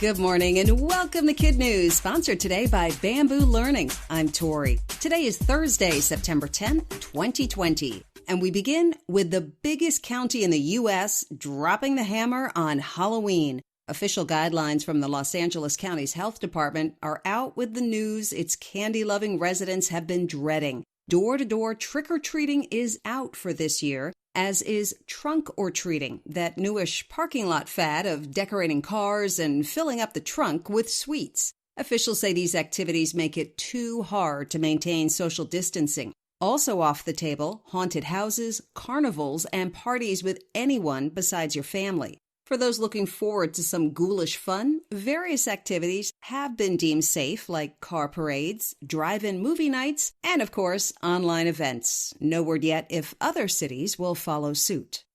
Good morning and welcome to KidNuz, sponsored today by Bamboo Learning. I'm Tori. Today is Thursday, September 10th, 2020. And we begin with the biggest county in the U.S. dropping the hammer on Halloween. Official guidelines from the Los Angeles County's Health Department are out with the news its candy-loving residents have been dreading. Door-to-door trick-or-treating is out for this year, as is trunk-or-treating, that newish parking lot fad of decorating cars and filling up the trunk with sweets. Officials say these activities make it too hard to maintain social distancing. Also off the table, haunted houses, carnivals, and parties with anyone besides your family. For those looking forward to some ghoulish fun, various activities have been deemed safe, like car parades, drive-in movie nights, and, of course, online events. No word yet if other cities will follow suit.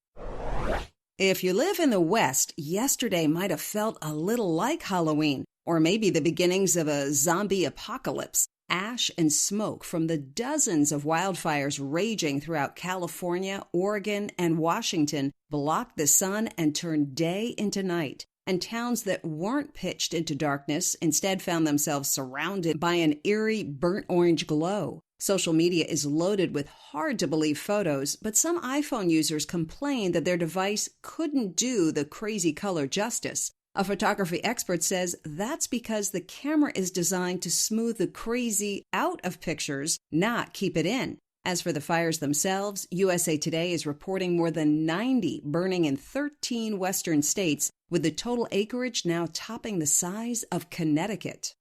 If you live in the West, yesterday might have felt a little like Halloween, or maybe the beginnings of a zombie apocalypse. Ash and smoke from the dozens of wildfires raging throughout California, Oregon, and Washington blocked the sun and turned day into night. And towns that weren't pitched into darkness instead found themselves surrounded by an eerie burnt orange glow. Social media is loaded with hard-to-believe photos, but some iPhone users complained that their device couldn't do the crazy color justice. A photography expert says that's because the camera is designed to smooth the crazy out of pictures, not keep it in. As for the fires themselves, USA Today is reporting more than 90 burning in 13 western states, with the total acreage now topping the size of Connecticut.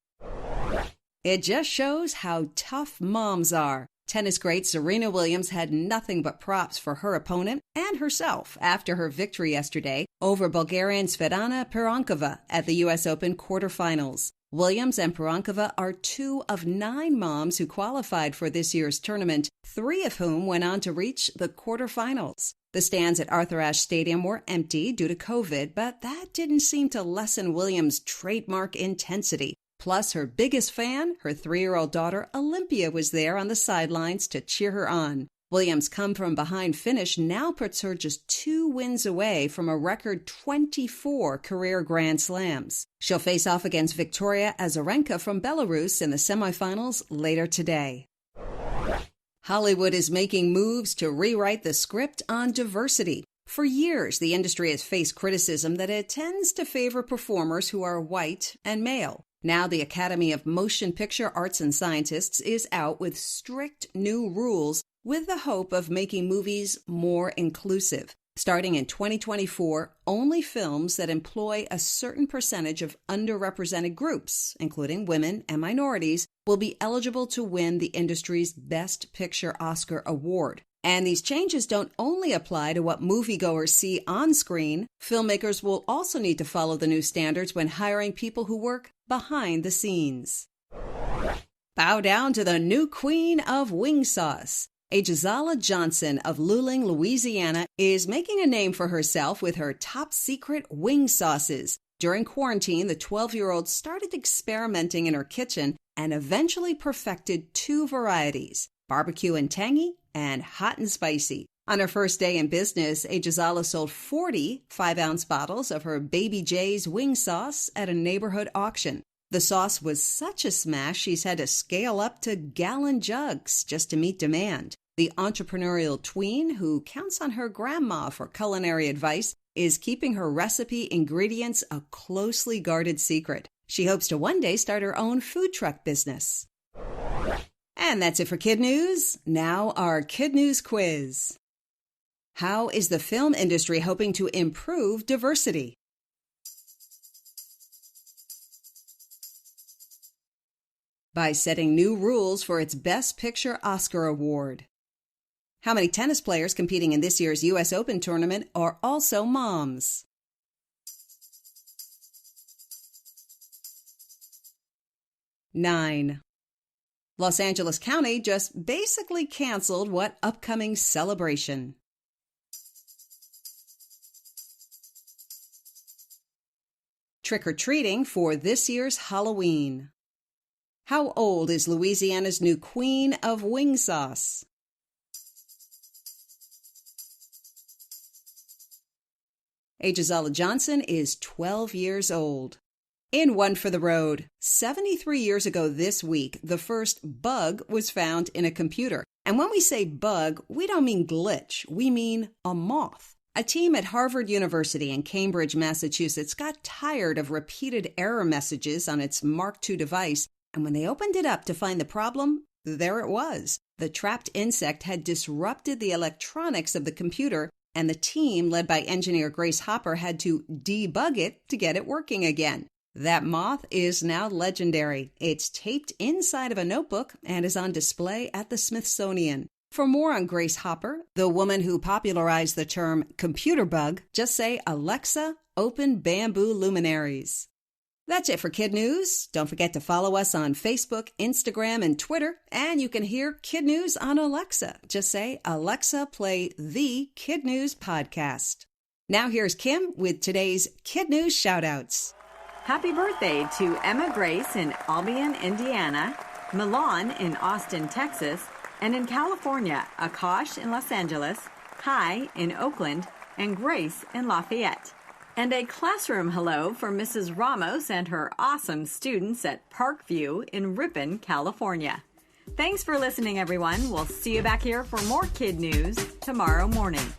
It just shows how tough moms are. Tennis great Serena Williams had nothing but props for her opponent and herself after her victory yesterday over Bulgarian Svetlana Pironkova at the U.S. Open quarterfinals. Williams and Pironkova are two of 9 moms who qualified for this year's tournament, 3 of whom went on to reach the quarterfinals. The stands at Arthur Ashe Stadium were empty due to COVID, but that didn't seem to lessen Williams' trademark intensity. Plus, her biggest fan, her 3-year-old daughter, Olympia, was there on the sidelines to cheer her on. Williams' come-from-behind finish now puts her just 2 wins away from a record 24 career Grand Slams. She'll face off against Victoria Azarenka from Belarus in the semifinals later today. Hollywood is making moves to rewrite the script on diversity. For years, the industry has faced criticism that it tends to favor performers who are white and male. Now the Academy of Motion Picture Arts and Scientists is out with strict new rules with the hope of making movies more inclusive. Starting in 2024, only films that employ a certain percentage of underrepresented groups, including women and minorities, will be eligible to win the industry's Best Picture Oscar award. And these changes don't only apply to what moviegoers see on screen. Filmmakers will also need to follow the new standards when hiring people who work behind the scenes. Bow down to the new queen of wing sauce. Azala Johnson of Luling, Louisiana, is making a name for herself with her top-secret wing sauces. During quarantine, the 12-year-old started experimenting in her kitchen and eventually perfected 2 varieties, barbecue and tangy, and hot and spicy. On her first day in business, Azala sold 40 5-ounce bottles of her Baby J's wing sauce at a neighborhood auction. The sauce was such a smash, she's had to scale up to gallon jugs just to meet demand. The entrepreneurial Tween, who counts on her grandma for culinary advice, is keeping her recipe ingredients a closely guarded secret. She hopes to one day start her own food truck business. And that's it for KidNuz. Now our KidNuz quiz. How is the film industry hoping to improve diversity? By setting new rules for its Best Picture Oscar award. How many tennis players competing in this year's U.S. Open tournament are also moms? Nine. Los Angeles County just basically canceled what upcoming celebration? Trick-or-treating for this year's Halloween. How old is Louisiana's new queen of wing sauce? Azala Johnson is 12 years old. In One for the Road, 73 years ago this week, the first bug was found in a computer. And when we say bug, we don't mean glitch. We mean a moth. A team at Harvard University in Cambridge, Massachusetts got tired of repeated error messages on its Mark II device, and when they opened it up to find the problem, there it was. The trapped insect had disrupted the electronics of the computer, and the team, led by engineer Grace Hopper, had to debug it to get it working again. That moth is now legendary. It's taped inside of a notebook and is on display at the Smithsonian. For more on Grace Hopper, the woman who popularized the term computer bug, just say, Alexa, open bamboo luminaries. That's it for KidNuz. Don't forget to follow us on Facebook, Instagram, and Twitter. And you can hear KidNuz on Alexa. Just say, Alexa, play the KidNuz podcast. Now here's Kim with today's KidNuz shoutouts. Happy birthday to Emma Grace in Albion, Indiana, Milan in Austin, Texas, and in California, Akash in Los Angeles, Hai in Oakland, and Grace in Lafayette. And a classroom hello for Mrs. Ramos and her awesome students at Parkview in Ripon, California. Thanks for listening, everyone. We'll see you back here for more KidNuz tomorrow morning.